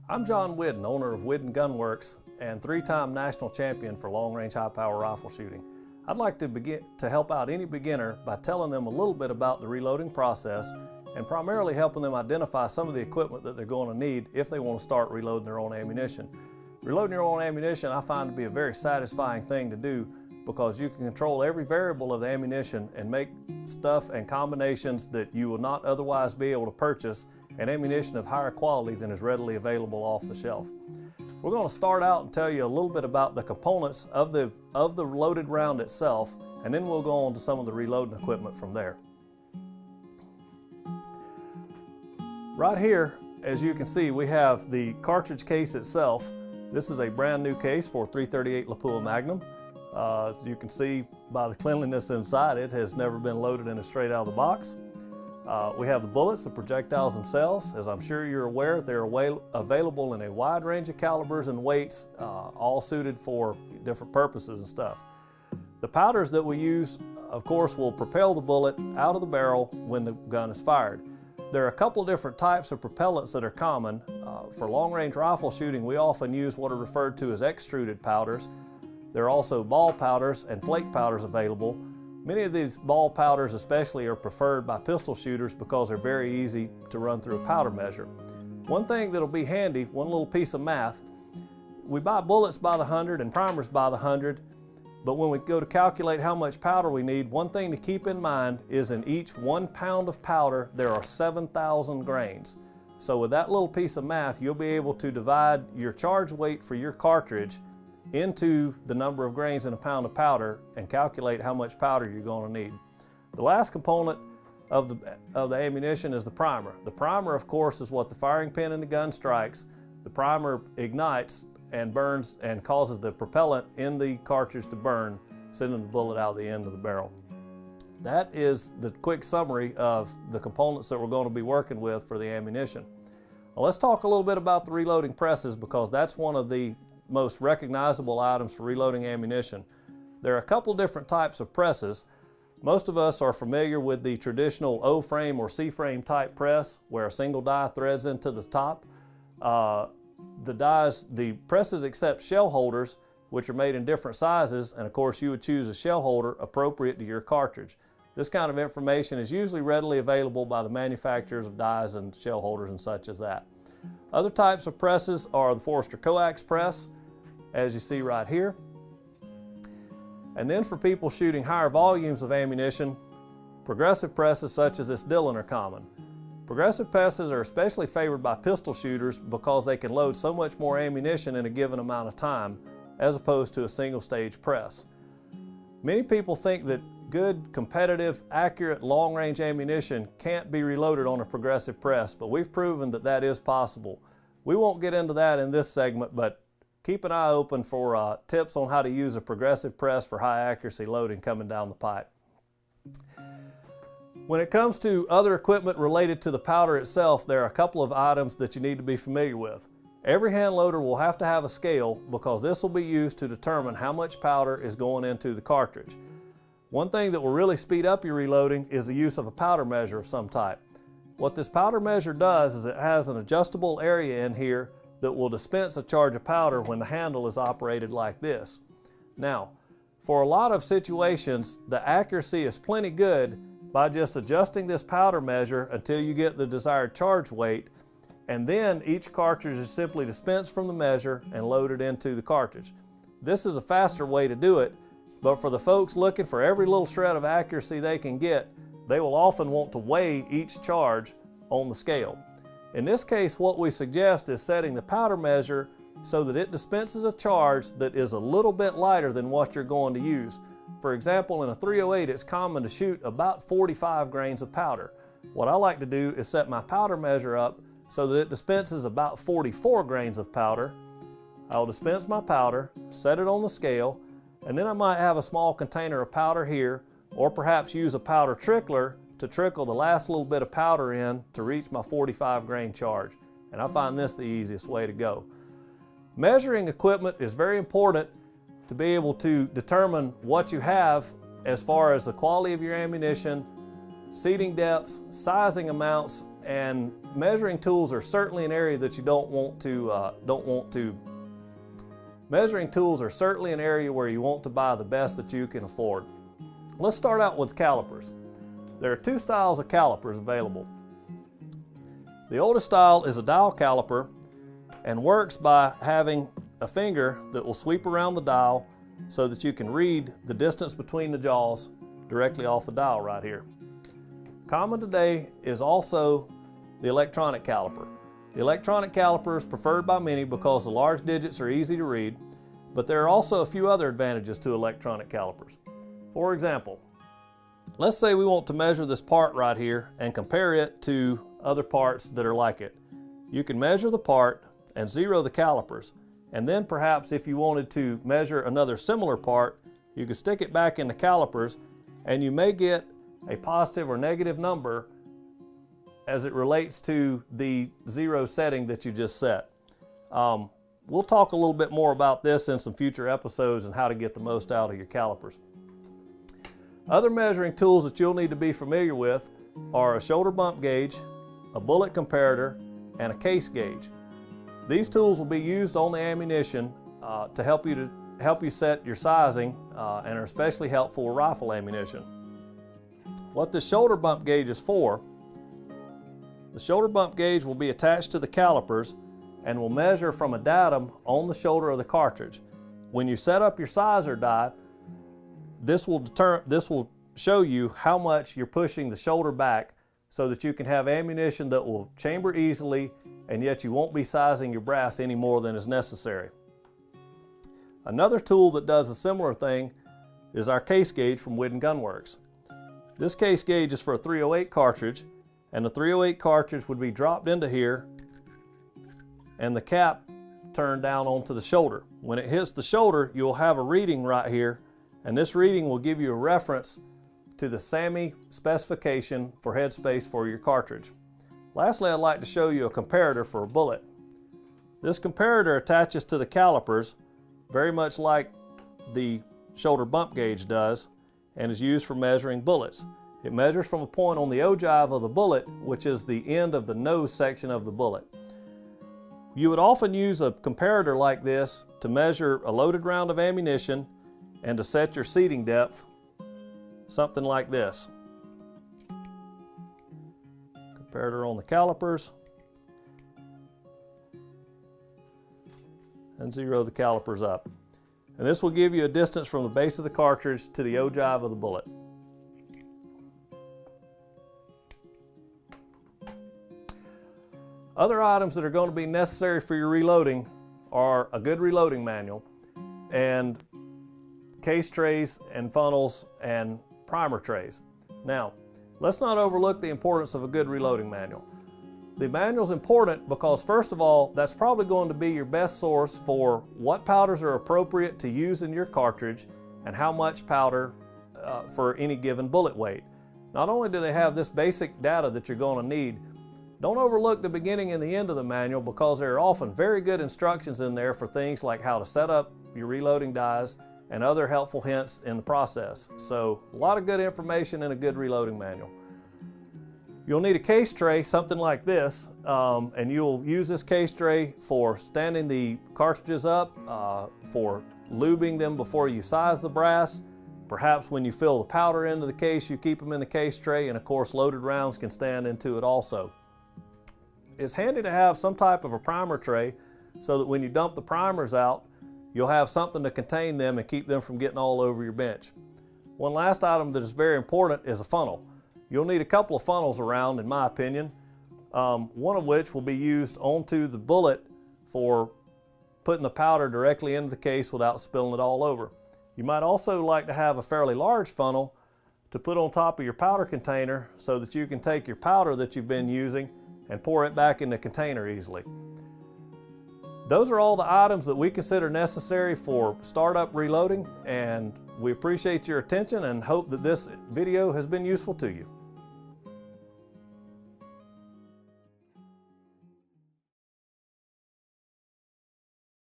I'm John Whidden, owner of Whidden Gun Works and three-time national champion for long-range high-power rifle shooting. I'd like to help out any beginner by telling them a little bit about the reloading process and primarily helping them identify some of the equipment that they're going to need if they want to start reloading their own ammunition. Reloading your own ammunition I find to be a very satisfying thing to do because you can control every variable of the ammunition and make stuff and combinations that you will not otherwise be able to purchase, and ammunition of higher quality than is readily available off the shelf. We're going to start out and tell you a little bit about the components of the loaded round itself, and then we'll go on to some of the reloading equipment from there. Right here, as you can see, we have the cartridge case itself. This is a brand new case for .338 Lapua Magnum. As you can see by the cleanliness inside, it has never been loaded in straight out of the box. We have the bullets, the projectiles themselves. As I'm sure you're aware, they're available in a wide range of calibers and weights, all suited for different purposes and stuff. The powders that we use, of course, will propel the bullet out of the barrel when the gun is fired. There are a couple of different types of propellants that are common. For long-range rifle shooting, we often use what are referred to as extruded powders. There are also ball powders and flake powders available. Many of these ball powders especially are preferred by pistol shooters because they're very easy to run through a powder measure. One thing that'll be handy, one little piece of math, we buy bullets by the 100 and primers by the 100, but when we go to calculate how much powder we need, one thing to keep in mind is in each 1 pound of powder there are 7,000 grains. So with that little piece of math, you'll be able to divide your charge weight for your cartridge into the number of grains in a pound of powder and calculate how much powder you're going to need. The last component of the ammunition is the primer. The primer, of course, is what the firing pin in the gun strikes. The primer ignites and burns and causes the propellant in the cartridge to burn, sending the bullet out the end of the barrel. That is the quick summary of the components that we're going to be working with for the ammunition. Now let's talk a little bit about the reloading presses, because that's one of the most recognizable items for reloading ammunition. There are a couple different types of presses. Most of us are familiar with the traditional O-frame or C-frame type press where a single die threads into the top. The presses accept shell holders, which are made in different sizes, and of course you would choose a shell holder appropriate to your cartridge. This kind of information is usually readily available by the manufacturers of dies and shell holders and such as that. Other types of presses are the Forster coax press, as you see right here. And then for people shooting higher volumes of ammunition, progressive presses such as this Dillon are common. Progressive presses are especially favored by pistol shooters because they can load so much more ammunition in a given amount of time as opposed to a single stage press. Many people think that good, competitive, accurate, long-range ammunition can't be reloaded on a progressive press, but we've proven that that is possible. We won't get into that in this segment, but keep an eye open for tips on how to use a progressive press for high accuracy loading coming down the pipe. When it comes to other equipment related to the powder itself, there are a couple of items that you need to be familiar with. Every hand loader will have to have a scale because this will be used to determine how much powder is going into the cartridge. One thing that will really speed up your reloading is the use of a powder measure of some type. What this powder measure does is it has an adjustable area in here that will dispense a charge of powder when the handle is operated like this. Now, for a lot of situations, the accuracy is plenty good by just adjusting this powder measure until you get the desired charge weight, and then each cartridge is simply dispensed from the measure and loaded into the cartridge. This is a faster way to do it, but for the folks looking for every little shred of accuracy they can get, they will often want to weigh each charge on the scale. In this case, what we suggest is setting the powder measure so that it dispenses a charge that is a little bit lighter than what you're going to use. For example, in a .308, it's common to shoot about 45 grains of powder. What I like to do is set my powder measure up so that it dispenses about 44 grains of powder. I'll dispense my powder, set it on the scale, and then I might have a small container of powder here, or perhaps use a powder trickler to trickle the last little bit of powder in to reach my 45 grain charge. And I find this the easiest way to go. Measuring equipment is very important to be able to determine what you have as far as the quality of your ammunition, seating depths, sizing amounts, and measuring tools are certainly an area that you Measuring tools are certainly an area where you want to buy the best that you can afford. Let's start out with calipers. There are two styles of calipers available. The oldest style is a dial caliper and works by having a finger that will sweep around the dial so that you can read the distance between the jaws directly off the dial right here. Common today is also the electronic caliper. The electronic caliper is preferred by many because the large digits are easy to read, but there are also a few other advantages to electronic calipers. For example, let's say we want to measure this part right here and compare it to other parts that are like it. You can measure the part and zero the calipers, and then perhaps if you wanted to measure another similar part, you could stick it back in the calipers and you may get a positive or negative number as it relates to the zero setting that you just set. We'll talk a little bit more about this in some future episodes and how to get the most out of your calipers. Other measuring tools that you'll need to be familiar with are a shoulder bump gauge, a bullet comparator, and a case gauge. These tools will be used on the ammunition to help you set your sizing and are especially helpful with rifle ammunition. What the shoulder bump gauge is for: the shoulder bump gauge will be attached to the calipers and will measure from a datum on the shoulder of the cartridge. When you set up your sizer die, this will show you how much you're pushing the shoulder back so that you can have ammunition that will chamber easily, and yet you won't be sizing your brass any more than is necessary. Another tool that does a similar thing is our case gauge from Whidden Gun Works. This case gauge is for a .308 cartridge, and the .308 cartridge would be dropped into here and the cap turned down onto the shoulder. When it hits the shoulder, you'll have a reading right here, and this reading will give you a reference to the SAMI specification for headspace for your cartridge. Lastly, I'd like to show you a comparator for a bullet. This comparator attaches to the calipers very much like the shoulder bump gauge does and is used for measuring bullets. It measures from a point on the ogive of the bullet, which is the end of the nose section of the bullet. You would often use a comparator like this to measure a loaded round of ammunition and to set your seating depth, something like this. Comparator on the calipers, and zero the calipers up. And this will give you a distance from the base of the cartridge to the ogive of the bullet. Other items that are going to be necessary for your reloading are a good reloading manual and case trays and funnels and primer trays. Now, let's not overlook the importance of a good reloading manual. The manual is important because, first of all, that's probably going to be your best source for what powders are appropriate to use in your cartridge and how much powder for any given bullet weight. Not only do they have this basic data that you're going to need, don't overlook the beginning and the end of the manual, because there are often very good instructions in there for things like how to set up your reloading dies and other helpful hints in the process. So a lot of good information in a good reloading manual. You'll need a case tray, something like this, and you'll use this case tray for standing the cartridges up, for lubing them before you size the brass. Perhaps when you fill the powder into the case, you keep them in the case tray, and of course loaded rounds can stand into it also. It's handy to have some type of a primer tray so that when you dump the primers out, you'll have something to contain them and keep them from getting all over your bench. One last item that is very important is a funnel. You'll need a couple of funnels around, in my opinion, one of which will be used onto the bullet for putting the powder directly into the case without spilling it all over. You might also like to have a fairly large funnel to put on top of your powder container so that you can take your powder that you've been using and pour it back in the container easily. Those are all the items that we consider necessary for startup reloading, and we appreciate your attention and hope that this video has been useful to you.